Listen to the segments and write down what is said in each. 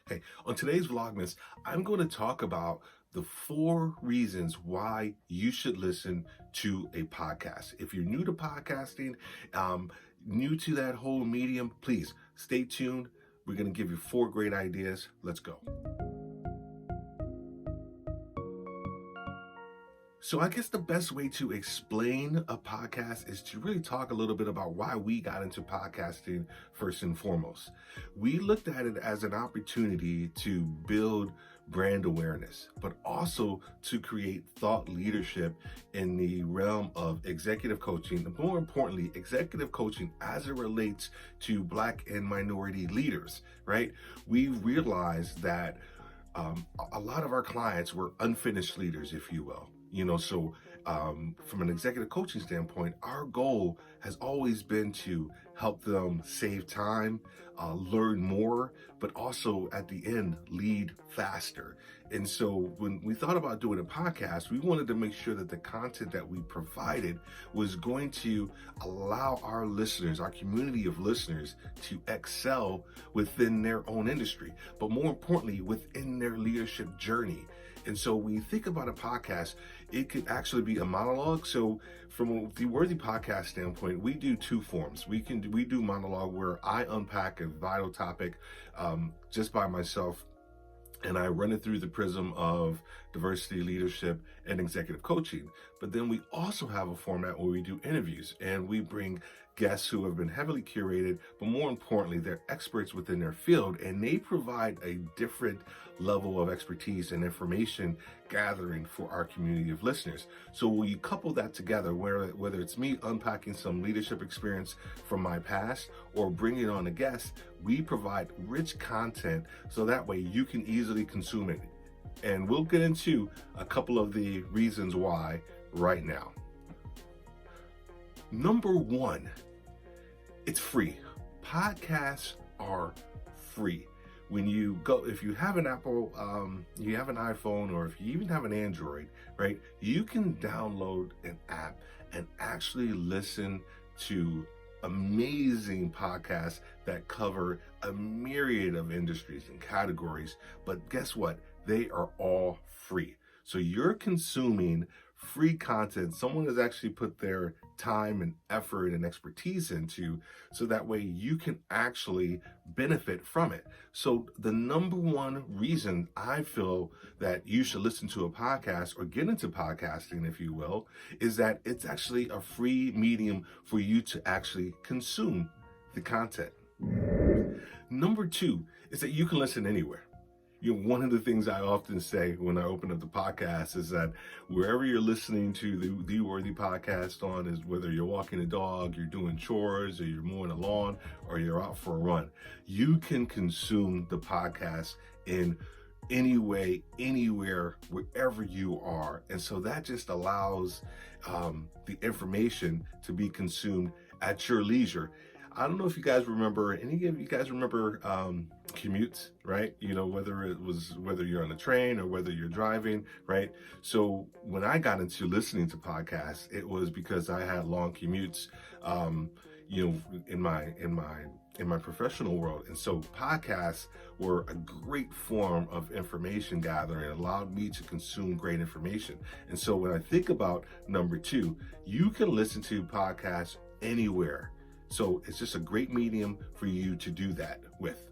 Hey, on today's Vlogmas, I'm going to talk about the 4 reasons why you should listen to a podcast. If you're new to podcasting, new to that whole medium, please stay tuned. We're going to give you 4 great ideas. Let's go. So I guess the best way to explain a podcast is to really talk a little bit about why we got into podcasting first and foremost. We looked at it as an opportunity to build brand awareness, but also to create thought leadership in the realm of executive coaching, and more importantly, executive coaching as it relates to Black and minority leaders, right? We realized that a lot of our clients were unfinished leaders, if you will. From an executive coaching standpoint, our goal has always been to help them save time, learn more, but also at the end, lead faster. And so when we thought about doing a podcast, we wanted to make sure that the content that we provided was going to allow our listeners, our community of listeners, to excel within their own industry, but more importantly, within their leadership journey. And so when you think about a podcast, it could actually be a monologue. So from the Worthy Podcast standpoint, we do 2 forms. We do monologue where I unpack a vital topic just by myself, and I run it through the prism of diversity, leadership, and executive coaching. But then we also have a format where we do interviews, and we bring guests who have been heavily curated, but more importantly, they're experts within their field, and they provide a different level of expertise and information gathering for our community of listeners. So when you couple that together, whether it's me unpacking some leadership experience from my past or bringing on a guest, we provide rich content so that way you can easily consume it. And we'll get into a couple of the reasons why right now. Number 1, it's free. Podcasts are free. When you go, if you have an Apple, you have an iPhone, or if you even have an Android, right, you can download an app and actually listen to amazing podcasts that cover a myriad of industries and categories. But guess what? They are all free. So you're consuming free content someone has actually put their time and effort and expertise into, so that way you can actually benefit from it. So the number 1 reason I feel that you should listen to a podcast or get into podcasting, if you will, is that it's actually a free medium for you to actually consume the content. Number 2 is that you can listen anywhere. One of the things I often say when I open up the podcast is that wherever you're listening to the Worthy Podcast on, is whether you're walking a dog, you're doing chores, or you're mowing a lawn, or you're out for a run, you can consume the podcast in any way, anywhere, wherever you are. And so that just allows the information to be consumed at your leisure. I don't know if you guys remember, any of you guys remember commutes, right? Whether you're on a train or whether you're driving, right? So when I got into listening to podcasts, it was because I had long commutes, in my professional world. And so podcasts were a great form of information gathering. It allowed me to consume great information. And so when I think about number 2, you can listen to podcasts anywhere. So it's just a great medium for you to do that with.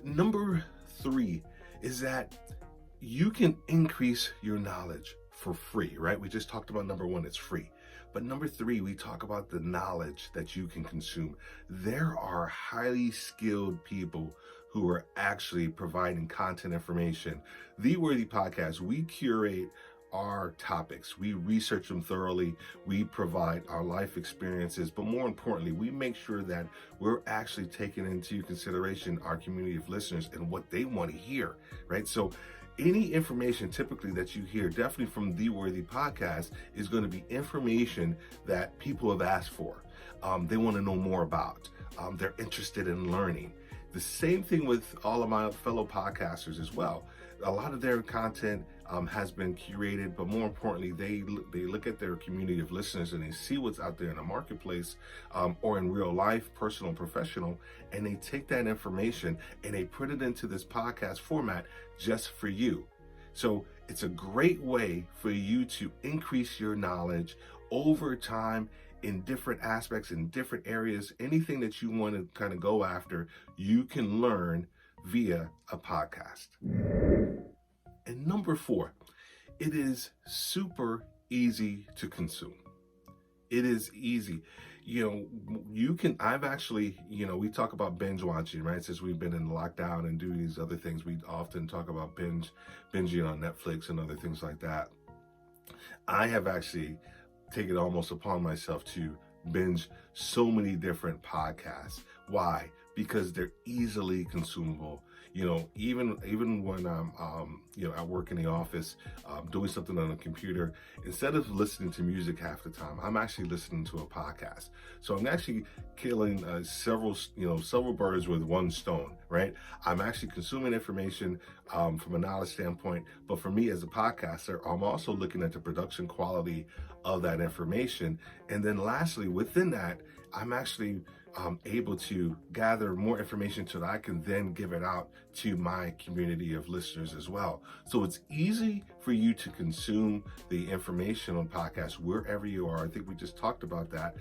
Number 3 is that you can increase your knowledge for free, right? We just talked about number 1, it's free. But number 3, we talk about the knowledge that you can consume. There are highly skilled people who are actually providing content information. The Worthy Podcast, we curate our topics. We research them thoroughly. We provide our life experiences, but more importantly, we make sure that we're actually taking into consideration our community of listeners and what they want to hear, right? So any information typically that you hear, definitely from the Worthy Podcast, is going to be information that people have asked for. They want to know more about. They're interested in learning. The same thing with all of my fellow podcasters as well. A lot of their content has been curated, but more importantly, they look at their community of listeners and they see what's out there in the marketplace or in real life, personal and professional, and they take that information and they put it into this podcast format just for you. So it's a great way for you to increase your knowledge over time in different aspects, in different areas. Anything that you want to kind of go after, you can learn via a podcast. And number 4, it is super easy to consume. It is easy. I've actually, we talk about binge watching, right? Since we've been in lockdown and doing these other things, we often talk about binging on Netflix and other things like that. I have actually taken almost upon myself to binge so many different podcasts. Why? Because they're easily consumable. Even when I'm, at work in the office, doing something on a computer, instead of listening to music half the time, I'm actually listening to a podcast. So I'm actually killing several birds with one stone, right? I'm actually consuming information from a knowledge standpoint, but for me as a podcaster, I'm also looking at the production quality of that information. And then lastly, within that, I'm actually able to gather more information so that I can then give it out to my community of listeners as well. So it's easy for you to consume the information on podcasts wherever you are. I think we just talked about that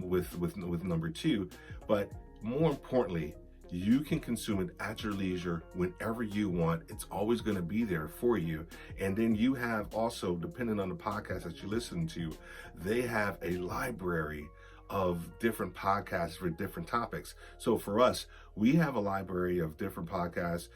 with number 2, but more importantly, you can consume it at your leisure whenever you want. It's always going to be there for you. And then you have also, depending on the podcast that you listen to, they have a library of different podcasts for different topics. So for us, we have a library of different podcasts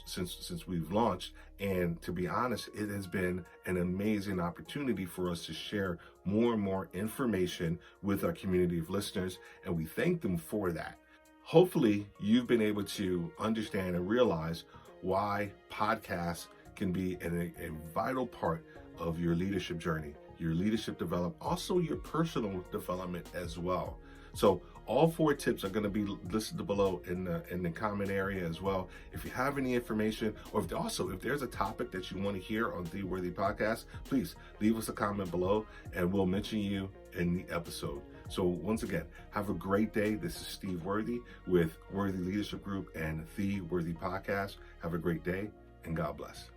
since we've launched. And to be honest, it has been an amazing opportunity for us to share more and more information with our community of listeners. And we thank them for that. Hopefully, you've been able to understand and realize why podcasts can be a vital part of your leadership journey, your leadership development, also your personal development as well. So all 4 tips are going to be listed below in the comment area as well. If you have any information, or if there's a topic that you want to hear on The Worthy Podcast, please leave us a comment below and we'll mention you in the episode. So once again, have a great day. This is Steve Worthy with Worthy Leadership Group and The Worthy Podcast. Have a great day and God bless.